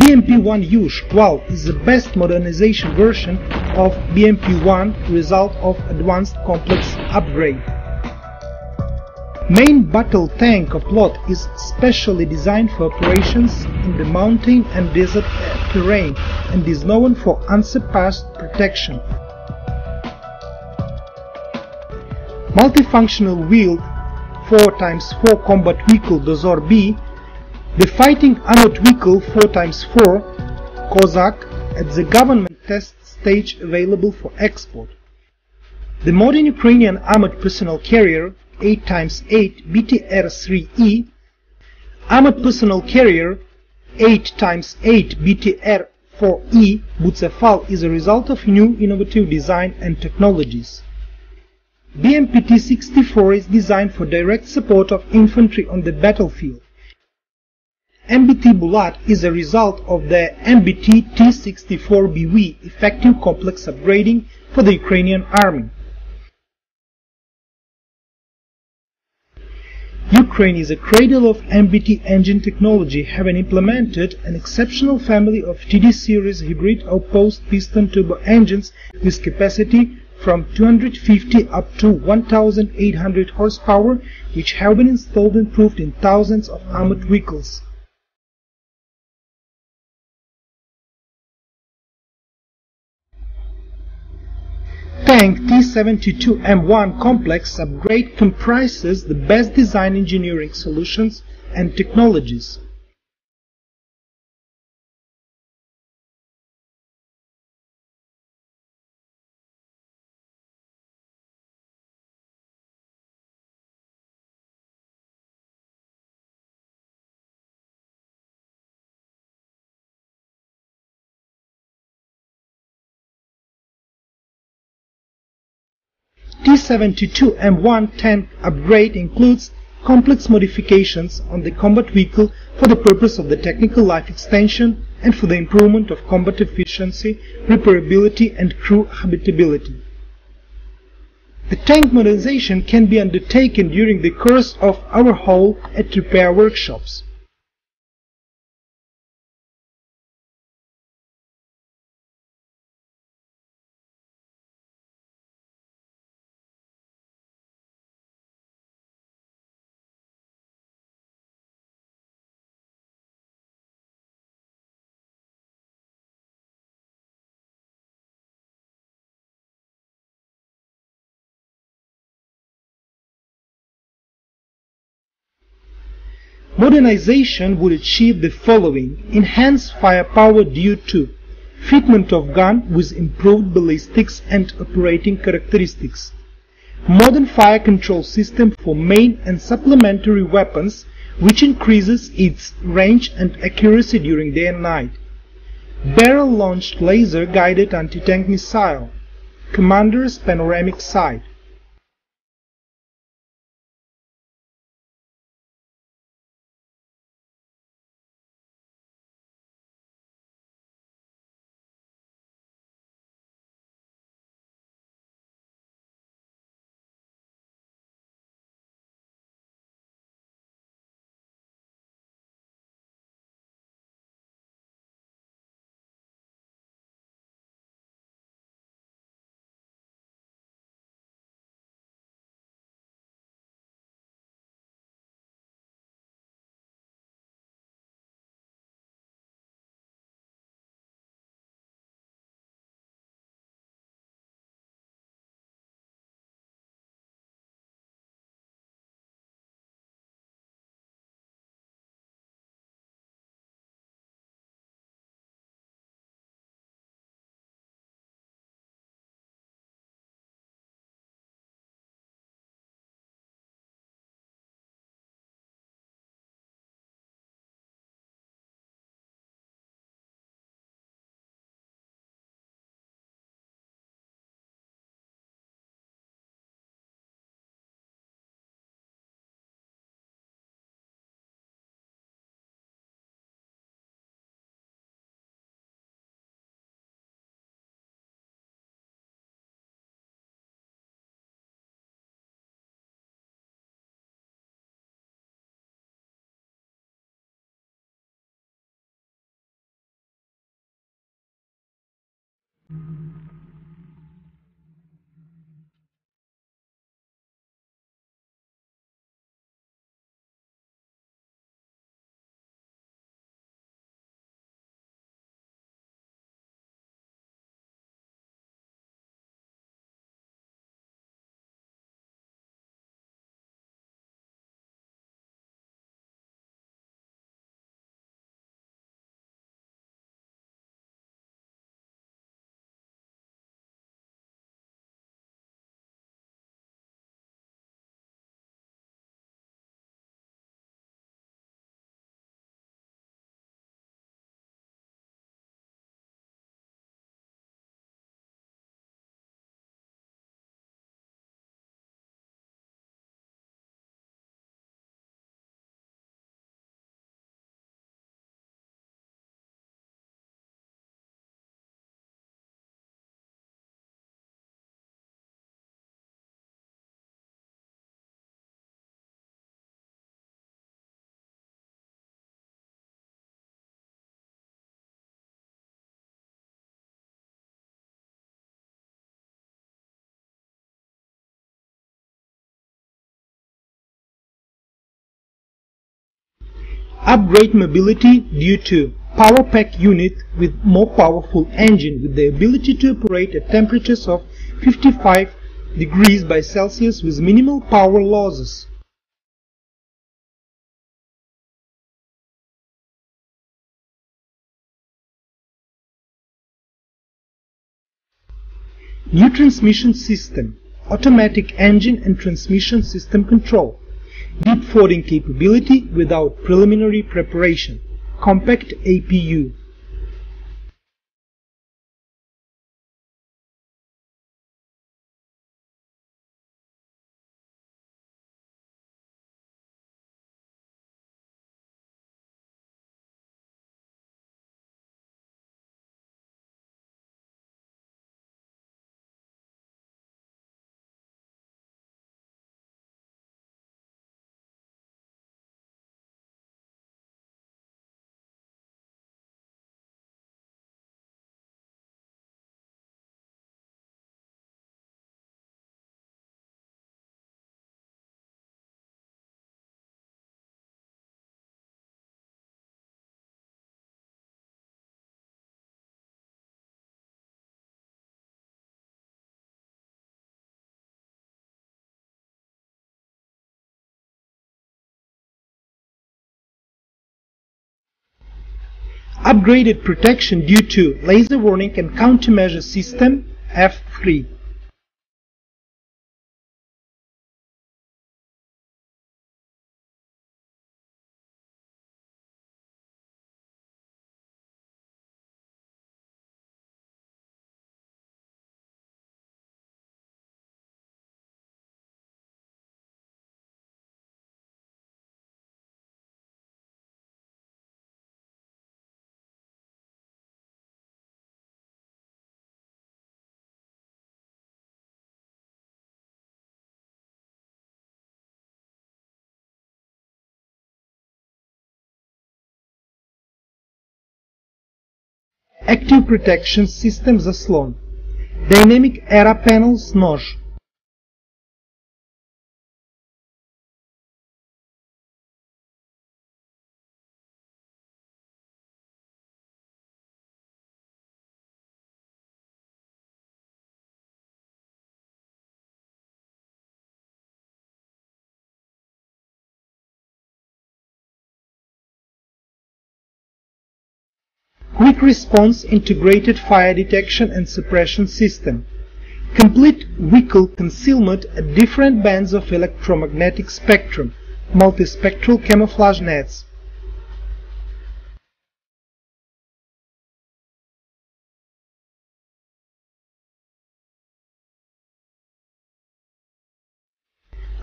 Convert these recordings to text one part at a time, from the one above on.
BMP-1U Shkval is the best modernization version of BMP-1, result of advanced complex upgrade. Main battle tank Oplot is specially designed for operations in the mountain and desert terrain and is known for unsurpassed protection. Multifunctional wheeled 4x4 combat vehicle Dozor B, the fighting armored vehicle 4x4 Kozak at the government test stage available for export. The modern Ukrainian armored personnel carrier 8x8 BTR-3E, armored personnel carrier 8x8 BTR-4E Bucefal is a result of new innovative design and technologies. BMP-T-64 is designed for direct support of infantry on the battlefield. MBT Bulat is a result of the MBT T-64BV effective complex upgrading for the Ukrainian army. Ukraine is a cradle of MBT engine technology, having implemented an exceptional family of TD series hybrid outpost piston turbo engines with capacity from 250 up to 1800 horsepower, which have been installed and proved in thousands of armored vehicles. Tank T-72M1 complex upgrade comprises the best design engineering solutions and technologies. T-72M1 tank upgrade includes complex modifications on the combat vehicle for the purpose of the technical life extension and for the improvement of combat efficiency, repairability and crew habitability. The tank modernization can be undertaken during the course of overhaul at repair workshops. Modernization would achieve the following: enhanced firepower due to fitment of gun with improved ballistics and operating characteristics, modern fire control system for main and supplementary weapons which increases its range and accuracy during day and night, barrel-launched laser-guided anti-tank missile, commander's panoramic sight. Upgrade mobility due to power pack unit with more powerful engine with the ability to operate at temperatures of 55 degrees by Celsius with minimal power losses. New transmission system, automatic engine and transmission system control. Deep fording capability without preliminary preparation. Compact APU. Upgraded protection due to laser warning and countermeasure system F3. Active protection system заслон. Dynamic era panels нож. Quick response integrated fire detection and suppression system. Complete vehicle concealment at different bands of electromagnetic spectrum. Multispectral camouflage nets.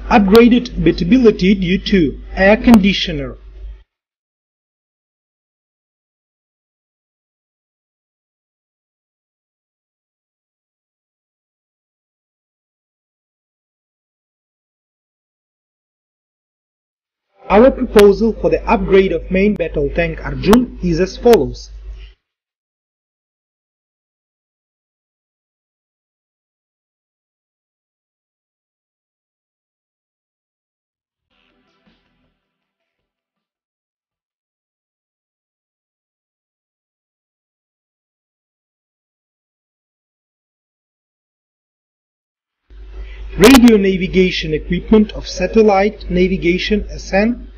Upgraded habitability due to air conditioner. Our proposal for the upgrade of main battle tank Arjun is as follows. radio navigation equipment of satellite navigation SN,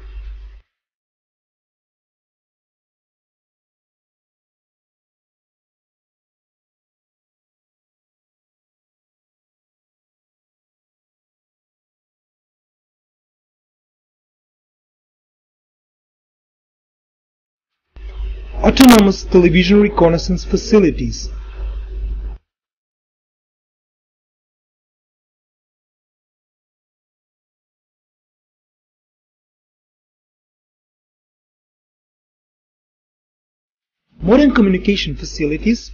autonomous television reconnaissance facilities, modern communication facilities,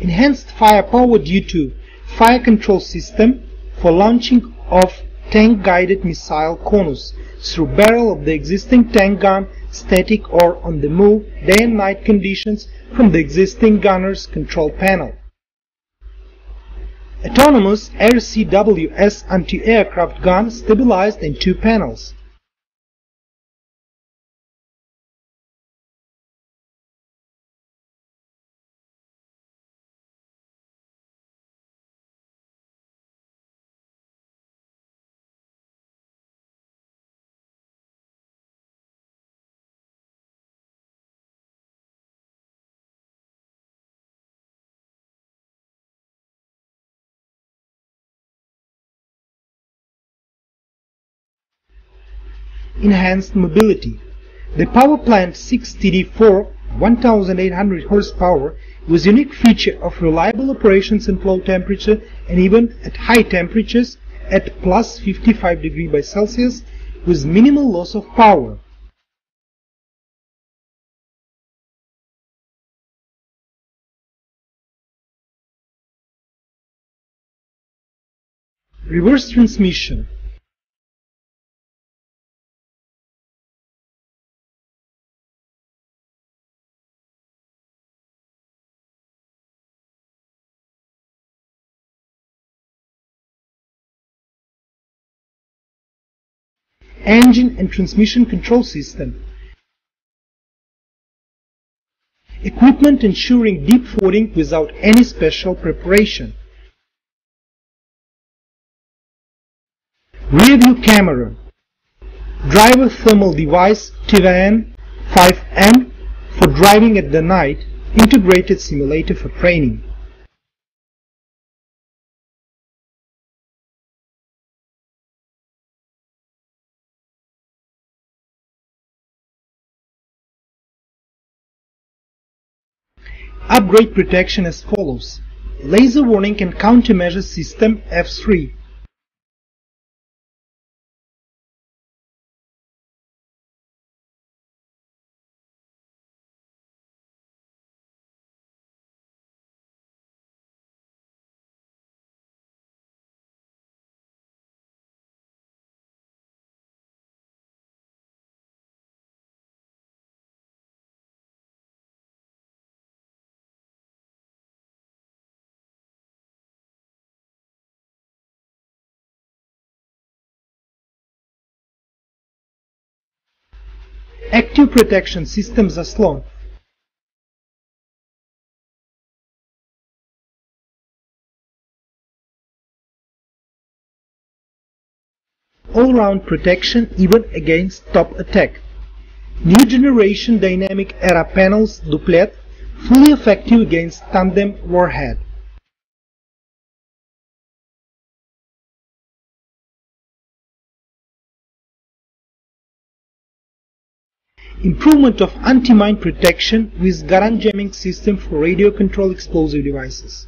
enhanced firepower due to fire control system for launching of tank-guided missile Konus through barrel of the existing tank gun, static or on the move, day and night conditions from the existing gunner's control panel. Autonomous RCWS anti-aircraft gun stabilized in 2 panels. Enhanced mobility. The power plant 6TD4 1800 horsepower with unique feature of reliable operations in low temperature and even at high temperatures at plus 55 degrees by Celsius with minimal loss of power. Reverse transmission. Engine and transmission control system. Equipment ensuring deep fording without any special preparation. Rear view camera. Driver thermal device TVN 5M for driving at the night. Integrated simulator for training. Upgrade protection as follows. Laser warning and countermeasure system F3. Active protection system Zaslon. All-round protection even against top attack. New generation dynamic era panels Duplet, fully effective against tandem warhead. Improvement of anti-mine protection with Garand jamming system for radio control explosive devices.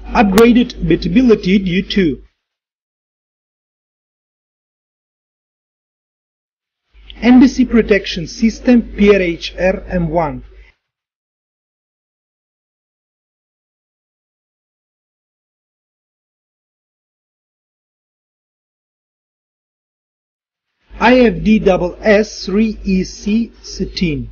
Upgraded beatability due to NBC protection system PRHR M1, IFDSS3EC Cetine.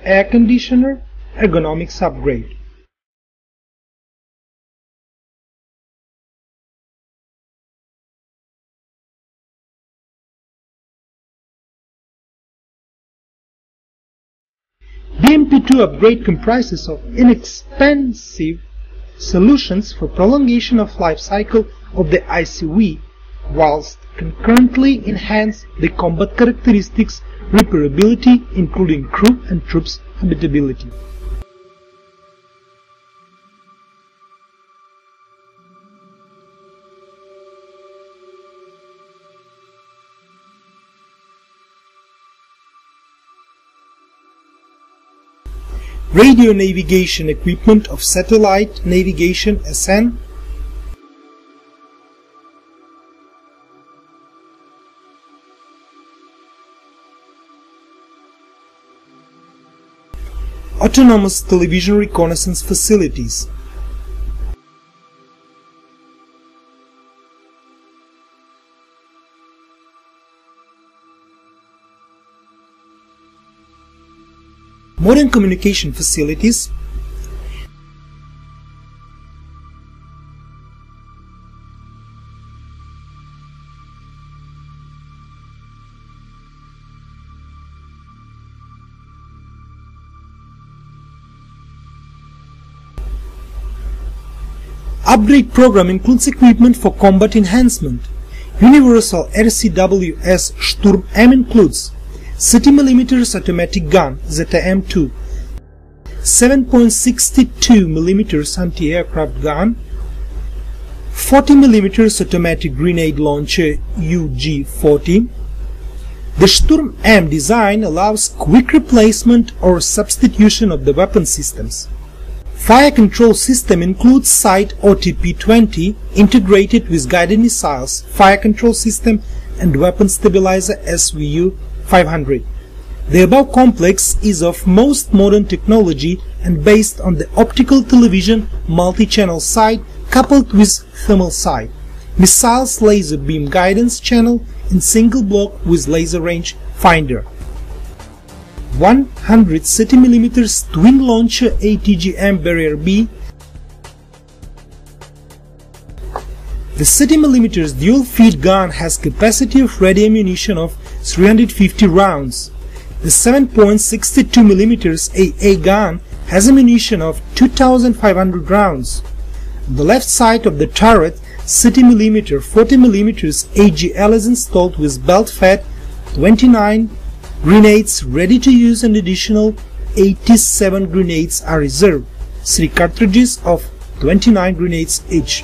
Air conditioner, ergonomics upgrade. BMP2 upgrade comprises of inexpensive solutions for prolongation of life cycle of the ICV, whilst concurrently enhance the combat characteristics, repairability, including crew and troops habitability. Radio navigation equipment of satellite navigation SN. Autonomous television reconnaissance facilities. Modern communication facilities. Upgrade program includes equipment for combat enhancement. Universal RCWS Sturm M includes 30mm automatic gun ZM2, 7.62mm anti-aircraft gun, 40mm automatic grenade launcher UG-40. The Sturm M design allows quick replacement or substitution of the weapon systems. Fire control system includes Sight OTP-20 integrated with guided missiles, fire control system and weapon stabilizer SVU-500. The above complex is of most modern technology and based on the optical television multi-channel sight coupled with thermal sight, missiles laser beam guidance channel and single block with laser range finder. 130mm twin launcher ATGM Barrier B. The 30mm dual feed gun has capacity of ready ammunition of 350 rounds. The 7.62mm AA gun has ammunition of 2500 rounds. On the left side of the turret, 30mm 40mm AGL is installed with belt-fed 29 grenades ready to use, and additional 87 grenades are reserved, 3 cartridges of 29 grenades each.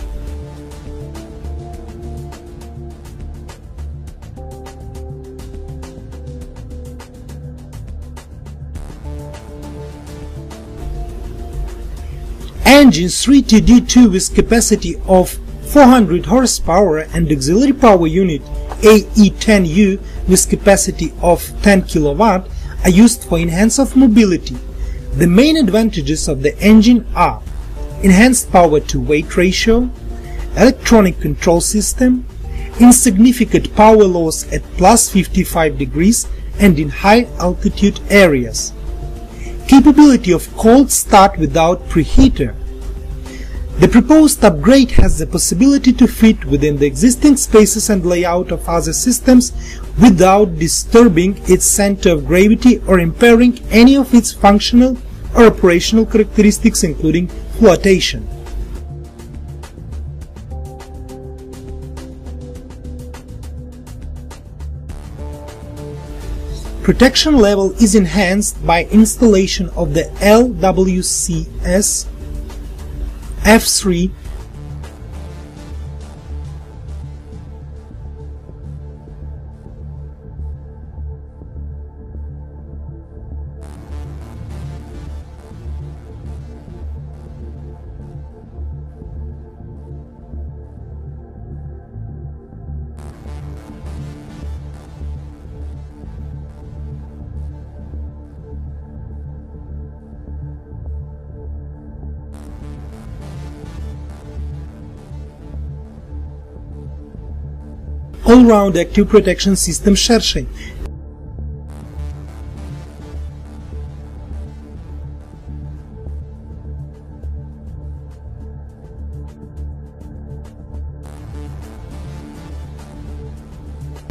Engines 3TD2 with capacity of 400 horsepower and auxiliary power unit AE10U with capacity of 10 kW are used for enhance of mobility. The main advantages of the engine are enhanced power to weight ratio, electronic control system, insignificant power loss at plus 55 degrees and in high altitude areas, capability of cold start without preheater. The proposed upgrade has the possibility to fit within the existing spaces and layout of other systems without disturbing its center of gravity or impairing any of its functional or operational characteristics, including flotation. Protection level is enhanced by installation of the LWCS F3 all-round active protection system шершень.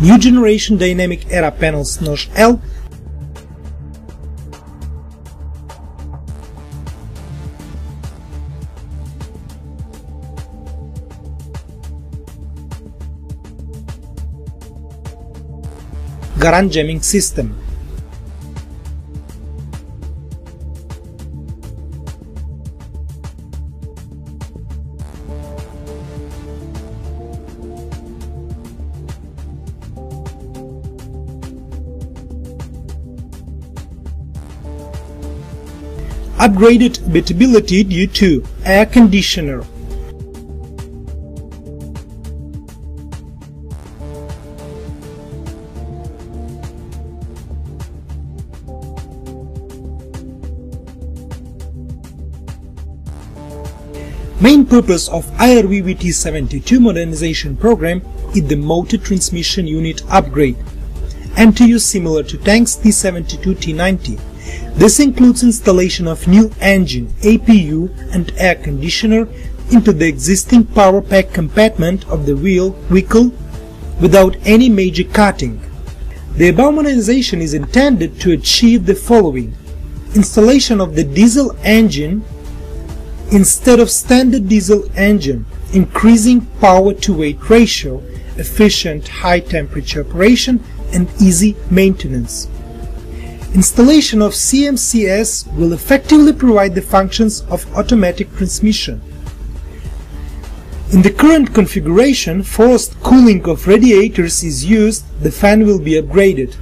New generation dynamic era panels notch L. Garant jamming system. Upgraded beatability due to air conditioner. Main purpose of IRV VT72 modernization program is the motor transmission unit upgrade and to use similar to tanks T72 T90. This includes installation of new engine, APU and air conditioner into the existing power pack compartment of the vehicle without any major cutting. The above modernization is intended to achieve the following: installation of the diesel engine instead of standard diesel engine, increasing power to weight ratio, efficient high temperature operation and easy maintenance. Installation of CMCS will effectively provide the functions of automatic transmission. In the current configuration, forced cooling of radiators is used, the fan will be upgraded.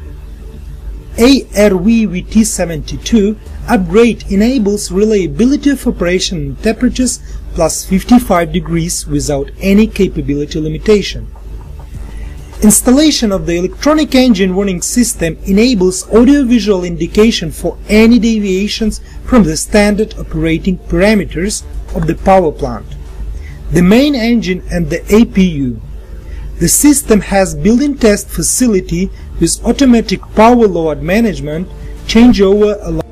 ARV VT72 upgrade enables reliability of operation in temperatures plus 55 degrees without any capability limitation. Installation of the electronic engine warning system enables audio-visual indication for any deviations from the standard operating parameters of the power plant, the main engine and the APU. The system has built-in test facility with automatic power load management, changeover.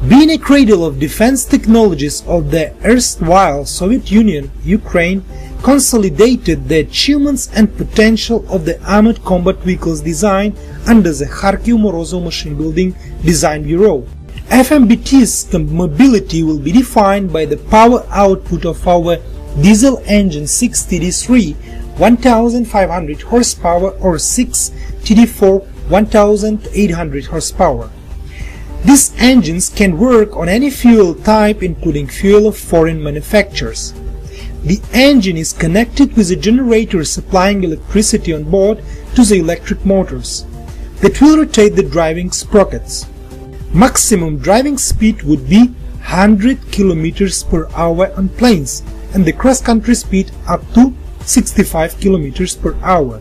Being a cradle of defense technologies of the erstwhile Soviet Union, Ukraine consolidated the achievements and potential of the armored combat vehicles design under the Kharkiv-Morozov Machine Building Design Bureau. FMBT's mobility will be defined by the power output of our diesel engine 6TD3 1500 horsepower or 6TD4 1800 horsepower. These engines can work on any fuel type, including fuel of foreign manufacturers. The engine is connected with a generator supplying electricity on board to the electric motors that will rotate the driving sprockets. Maximum driving speed would be 100 km per hour on plains and the cross-country speed up to 65 km per hour.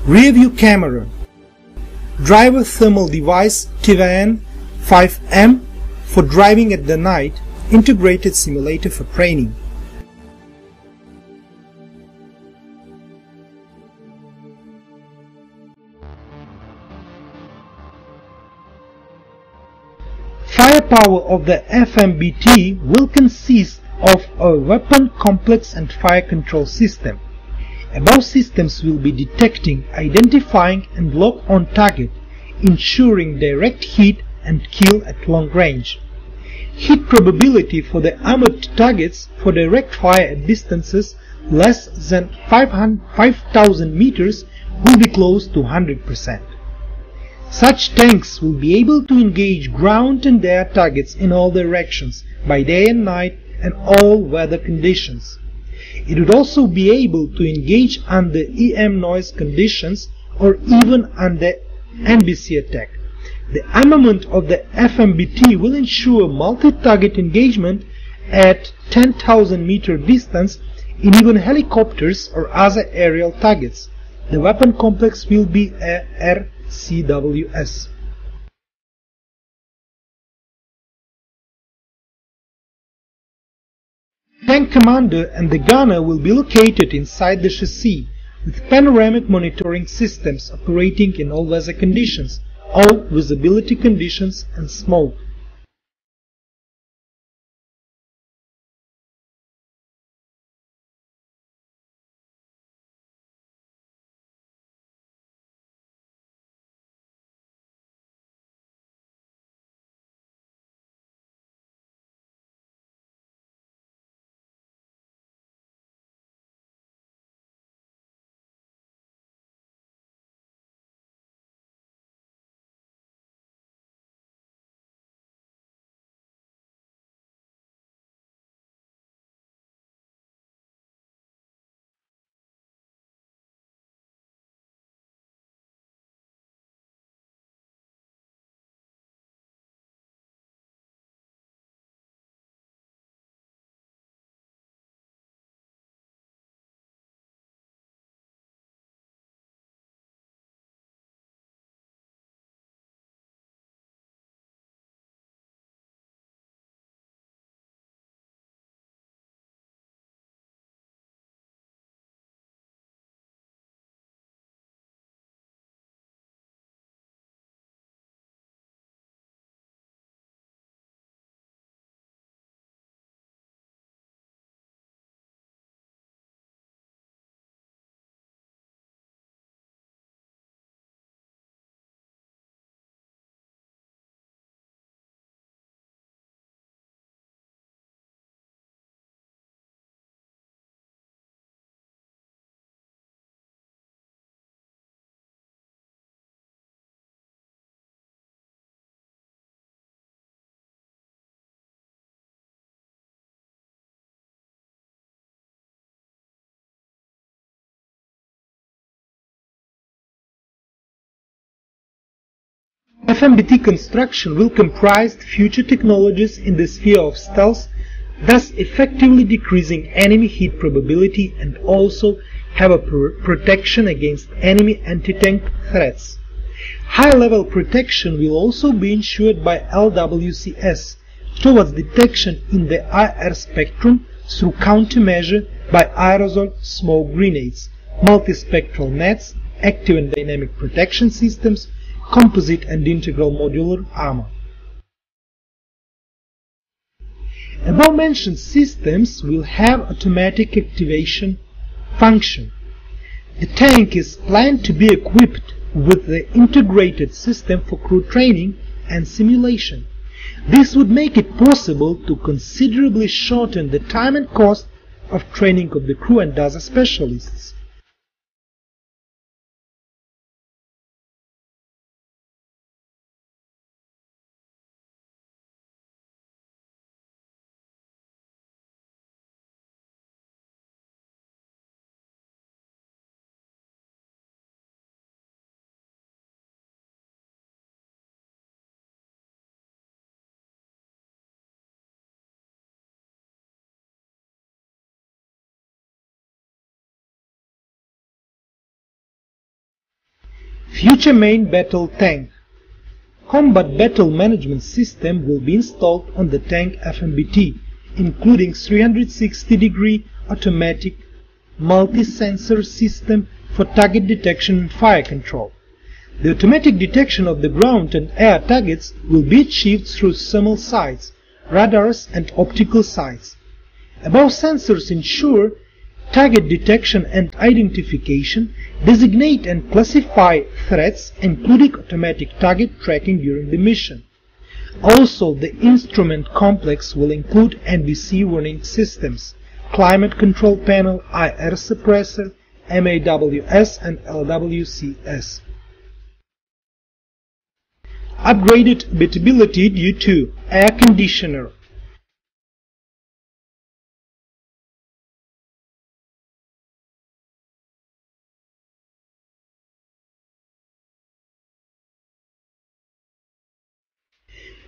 Rear view camera, driver thermal device TVN 5M for driving at the night, integrated simulator for training. Firepower of the FMBT will consist of a weapon complex and fire control system. Above systems will be detecting, identifying and lock on target, ensuring direct hit and kill at long range. Hit probability for the armored targets for direct fire at distances less than 5,000 meters will be close to 100%. Such tanks will be able to engage ground and air targets in all directions, by day and night, and all weather conditions. It would also be able to engage under EM noise conditions or even under NBC attack. The armament of the FMBT will ensure multi-target engagement at 10,000 meter distance in even helicopters or other aerial targets. The weapon complex will be a RCWS. Tank commander and the gunner will be located inside the chassis, with panoramic monitoring systems operating in all weather conditions, all visibility conditions and smoke. FMBT construction will comprise future technologies in the sphere of stealth, thus effectively decreasing enemy hit probability and also have a protection against enemy anti-tank threats. High-level protection will also be ensured by LWCS towards detection in the IR spectrum through countermeasure by aerosol smoke grenades, multispectral nets, active and dynamic protection systems, composite and integral modular armor. Above-mentioned systems will have automatic activation function. The tank is planned to be equipped with the integrated system for crew training and simulation. This would make it possible to considerably shorten the time and cost of training of the crew and other specialists. Future main battle tank. Combat battle management system will be installed on the tank FMBT, including 360-degree automatic multi-sensor system for target detection and fire control. The automatic detection of the ground and air targets will be achieved through thermal sights, radars and optical sights. Above sensors ensure target detection and identification, designate and classify threats, including automatic target tracking during the mission. Also, the instrument complex will include NBC warning systems, climate control panel, IR suppressor, MAWS and LWCS. upgraded habitability due to air conditioner,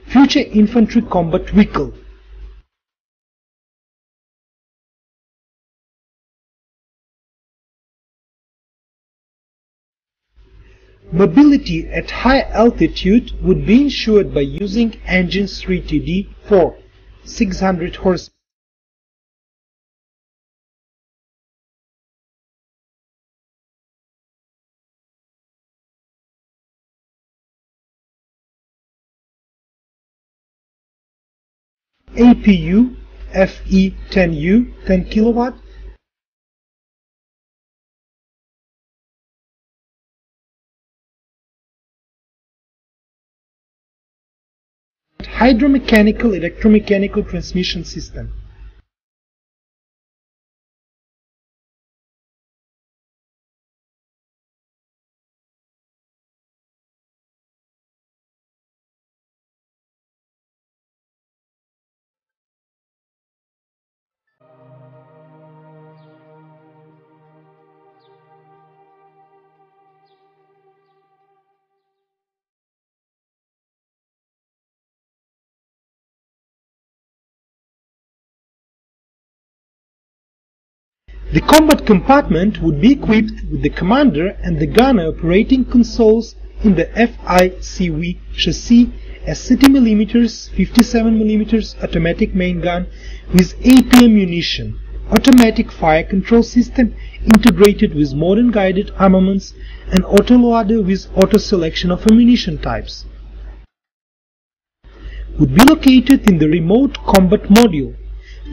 future infantry combat vehicle, mobility at high altitude would be ensured by using engines rated D for 600 horsepower. APU FE10U 10 kilowatt, hydromechanical electromechanical transmission system. The combat compartment would be equipped with the commander and the gunner operating consoles in the FICV chassis, a 60mm 57mm automatic main gun with AP ammunition, automatic fire control system integrated with modern guided armaments, and autoloader with auto selection of ammunition types. Would be located in the remote combat module.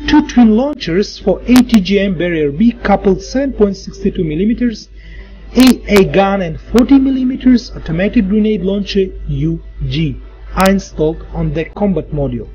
Two twin launchers for ATGM Barrier B coupled 7.62mm AA gun and 40mm automatic grenade launcher UG are installed on the combat module.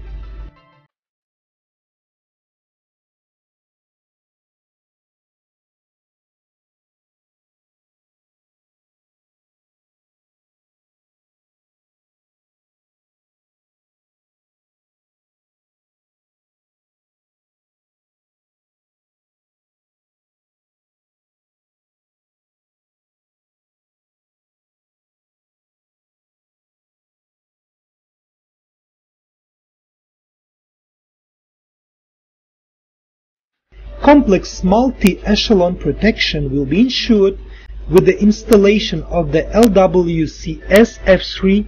Complex multi-echelon protection will be ensured with the installation of the LWCS F3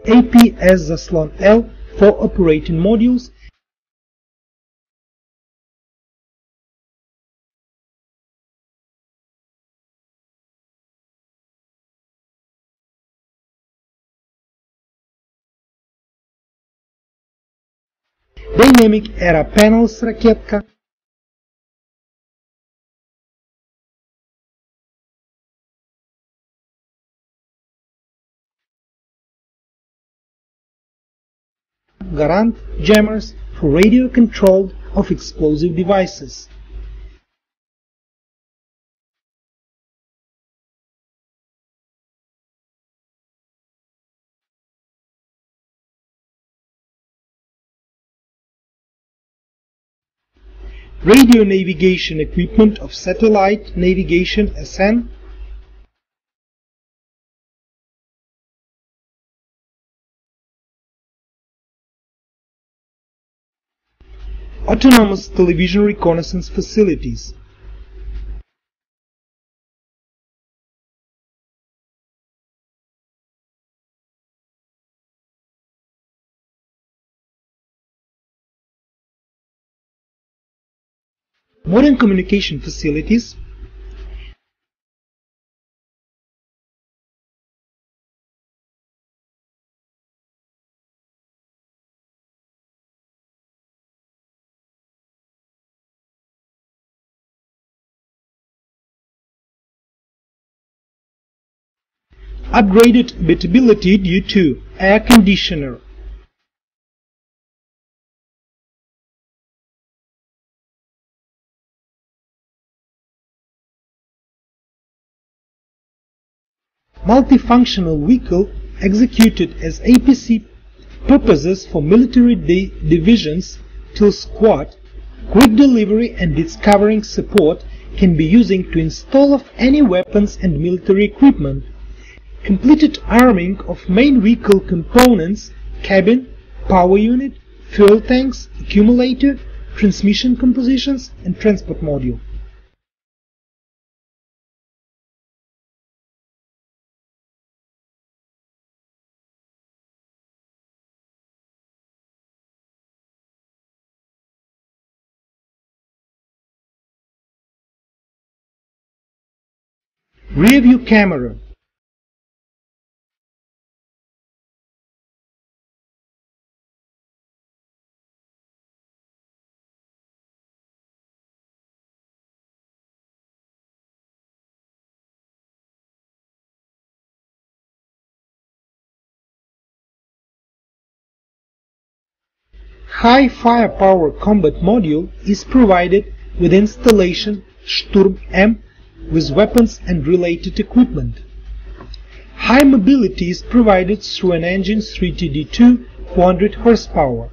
APS Zaslon L for operating modules, Dynamic Era Panels ракетка, Garand jammers for radio control of explosive devices. Radio navigation equipment of satellite navigation SN, autonomous television reconnaissance facilities, modern communication facilities, Upgraded beatability due to air conditioner. Multifunctional vehicle executed as APC purposes for military divisions till squad, quick delivery and discovering support can be using to install of any weapons and military equipment. Completed arming of main vehicle components, cabin, power unit, fuel tanks, accumulator, transmission compositions and transport module. Rear view camera. High firepower combat module is provided with installation Sturm M with weapons and related equipment. High mobility is provided through an engine 3TD2 400 horsepower.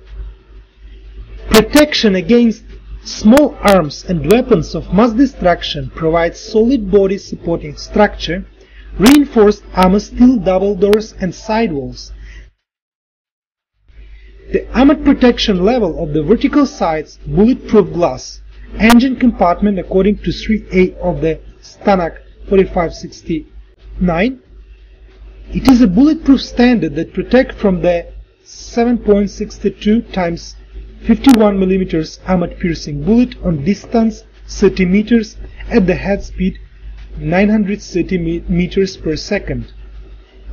Protection against small arms and weapons of mass destruction provides solid body supporting structure, reinforced armor steel double doors and sidewalls. The armored protection level of the vertical sides, bulletproof glass, engine compartment according to 3A of the Stanak 4569. It is a bulletproof standard that protects from the 7.62 times 51 mm armored piercing bullet on distance 30 meters at the head speed 930 meters per second.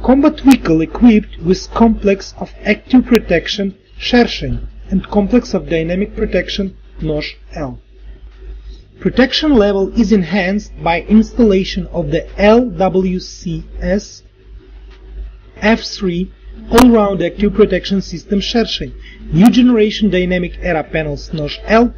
Combat vehicle equipped with complex of active protection Shershin and complex of dynamic protection Nosh L. Protection level is enhanced by installation of the LWCS F3 all-round active protection system Shershin, new generation dynamic era panels Nosh L,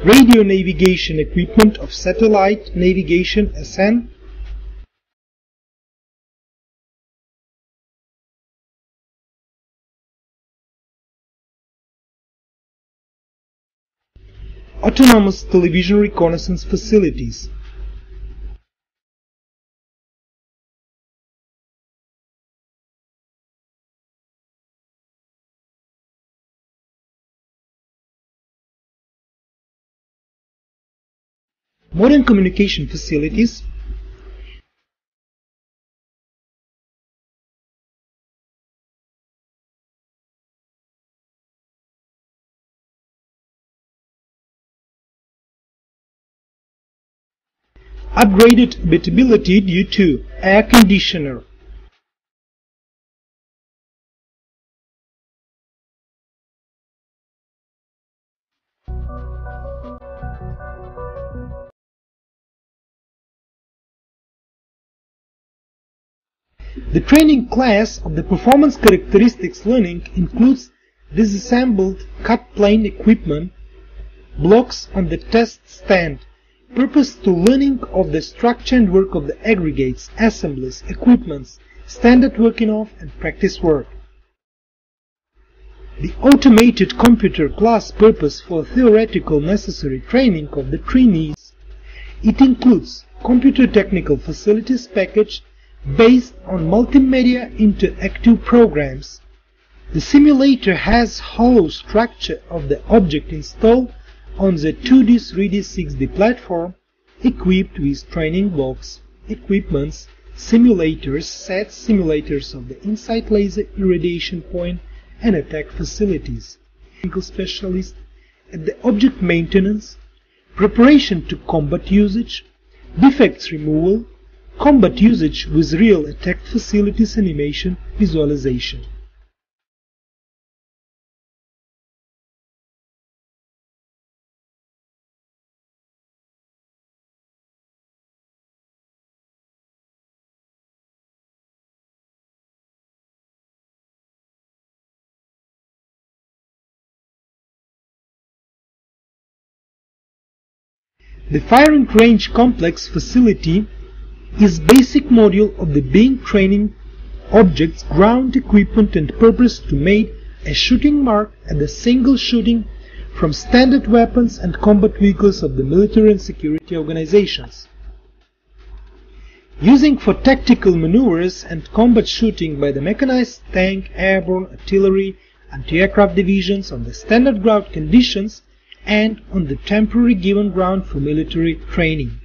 radio navigation equipment of satellite navigation SN, autonomous television reconnaissance facilities. Modern communication facilities, upgraded beatability due to air conditioner. The training class of the performance characteristics learning includes disassembled cut plane equipment, blocks on the test stand, purpose to learning of the structure and work of the aggregates, assemblies, equipments, standard working of and practice work. The automated computer class purpose for theoretical necessary training of the trainees. It includes computer technical facilities package based on multimedia interactive programs. The simulator has hollow structure of the object installed on the 2D, 3D, 6D platform, equipped with training blocks, equipments, simulators, sets, simulators of the insight laser irradiation point and attack facilities. Technical specialist at the object maintenance, preparation to combat usage, defects removal, combat usage with real attack facilities animation visualization. The firing range complex facility is basic module of the being training object's ground equipment and purpose to make a shooting mark at the single shooting from standard weapons and combat vehicles of the military and security organizations. Using for tactical maneuvers and combat shooting by the mechanized tank, airborne, artillery, anti-aircraft divisions on the standard ground conditions and on the temporary given ground for military training.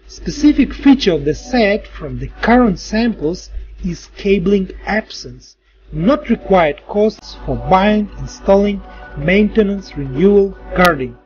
Specific feature of the set from the current samples is cabling absence, not required costs for buying, installing, maintenance, renewal, guarding.